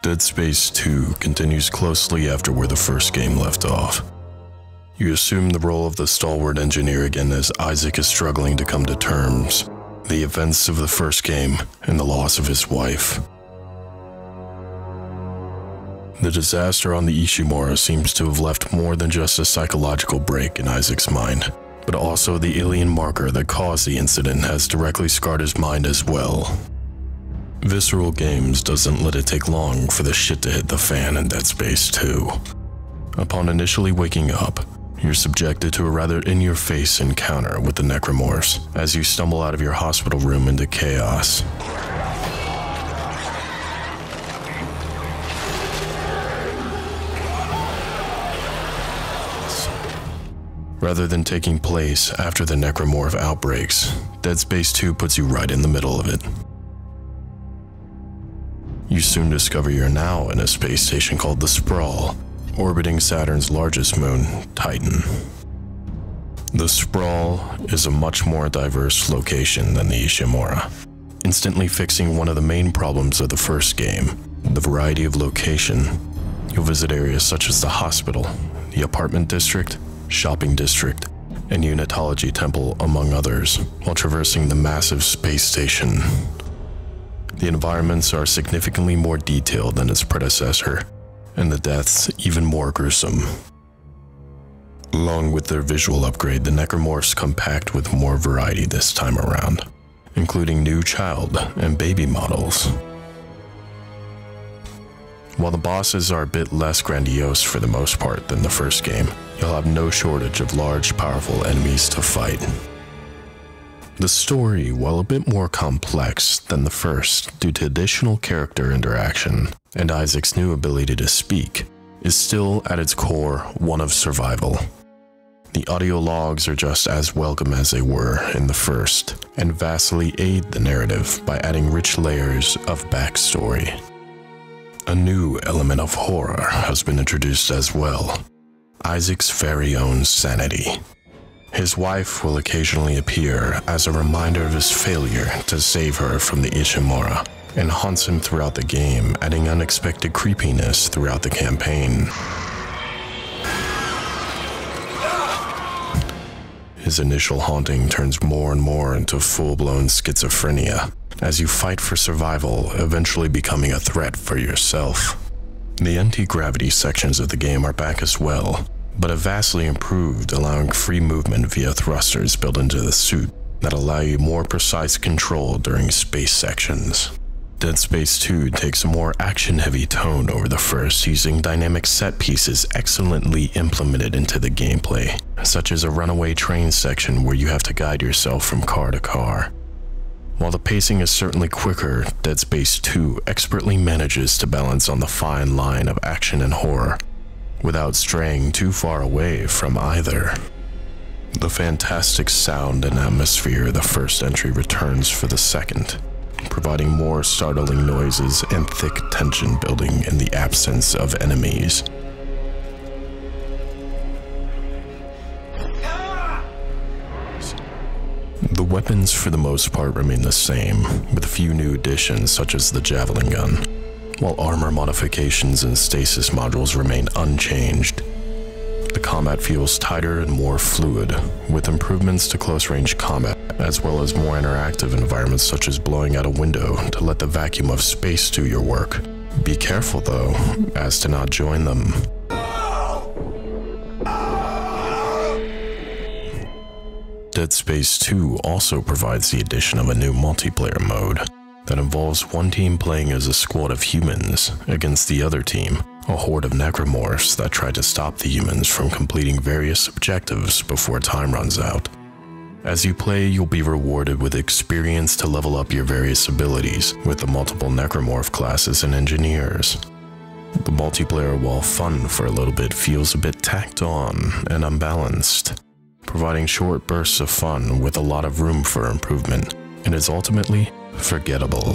Dead Space 2 continues closely after where the first game left off. You assume the role of the stalwart engineer again as Isaac is struggling to come to terms, the events of the first game, and the loss of his wife. The disaster on the Ishimura seems to have left more than just a psychological break in Isaac's mind, but also the alien marker that caused the incident has directly scarred his mind as well. Visceral Games doesn't let it take long for the shit to hit the fan in Dead Space 2. Upon initially waking up, you're subjected to a rather in-your-face encounter with the Necromorphs as you stumble out of your hospital room into chaos. Rather than taking place after the Necromorph outbreaks, Dead Space 2 puts you right in the middle of it. You soon discover you're now in a space station called the Sprawl, orbiting Saturn's largest moon, Titan. The Sprawl is a much more diverse location than the Ishimura, instantly fixing one of the main problems of the first game, the variety of location. You'll visit areas such as the hospital, the apartment district, shopping district, and Unitology Temple, among others, while traversing the massive space station. The environments are significantly more detailed than its predecessor, and the deaths even more gruesome. Along with their visual upgrade, the Necromorphs come packed with more variety this time around, including new child and baby models. While the bosses are a bit less grandiose for the most part than the first game, you'll have no shortage of large, powerful enemies to fight. The story, while a bit more complex than the first due to additional character interaction and Isaac's new ability to speak, is still at its core one of survival. The audio logs are just as welcome as they were in the first, and vastly aid the narrative by adding rich layers of backstory. A new element of horror has been introduced as well: Isaac's very own sanity. His wife will occasionally appear as a reminder of his failure to save her from the Ishimura, and haunts him throughout the game, adding unexpected creepiness throughout the campaign. His initial haunting turns more and more into full-blown schizophrenia, as you fight for survival, eventually becoming a threat for yourself. The anti-gravity sections of the game are back as well, but have vastly improved, allowing free movement via thrusters built into the suit that allow you more precise control during space sections. Dead Space 2 takes a more action-heavy tone over the first, using dynamic set pieces excellently implemented into the gameplay, such as a runaway train section where you have to guide yourself from car to car. While the pacing is certainly quicker, Dead Space 2 expertly manages to balance on the fine line of action and horror, without straying too far away from either. The fantastic sound and atmosphere of the first entry returns for the second, providing more startling noises and thick tension building in the absence of enemies. The weapons for the most part remain the same, with a few new additions such as the javelin gun, while armor modifications and stasis modules remain unchanged. The combat feels tighter and more fluid, with improvements to close-range combat, as well as more interactive environments such as blowing out a window to let the vacuum of space do your work. Be careful though, as to not join them. Dead Space 2 also provides the addition of a new multiplayer mode that involves one team playing as a squad of humans against the other team, a horde of necromorphs that try to stop the humans from completing various objectives before time runs out. As you play, you'll be rewarded with experience to level up your various abilities with the multiple necromorph classes and engineers. The multiplayer, while fun for a little bit, feels a bit tacked on and unbalanced, providing short bursts of fun with a lot of room for improvement, and is ultimately forgettable.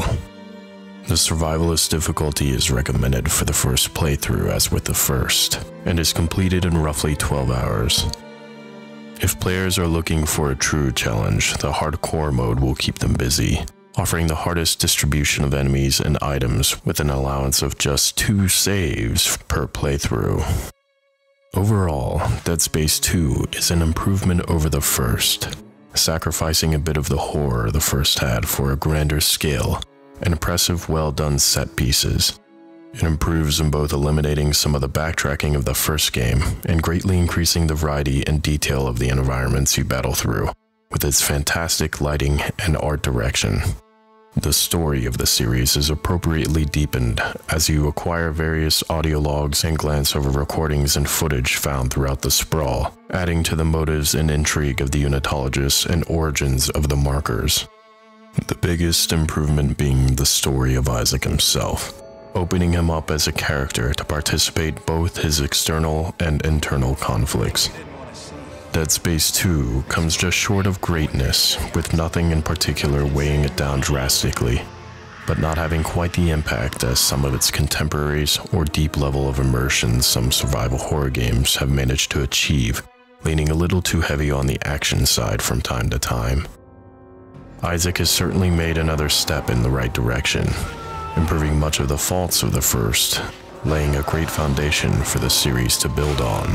The survivalist difficulty is recommended for the first playthrough as with the first, and is completed in roughly 12 hours. If players are looking for a true challenge, the hardcore mode will keep them busy, offering the hardest distribution of enemies and items with an allowance of just 2 saves per playthrough. Overall, Dead Space 2 is an improvement over the first, sacrificing a bit of the horror the first had for a grander scale and impressive well-done set pieces. It improves in both eliminating some of the backtracking of the first game and greatly increasing the variety and detail of the environments you battle through, with its fantastic lighting and art direction. The story of the series is appropriately deepened as you acquire various audio logs and glance over recordings and footage found throughout the sprawl, adding to the motives and intrigue of the unitologists and origins of the markers. The biggest improvement being the story of Isaac himself, opening him up as a character to participate both his external and internal conflicts. Dead Space 2 comes just short of greatness, with nothing in particular weighing it down drastically, but not having quite the impact as some of its contemporaries or deep level of immersion some survival horror games have managed to achieve, leaning a little too heavy on the action side from time to time. Isaac has certainly made another step in the right direction, improving much of the faults of the first, laying a great foundation for the series to build on.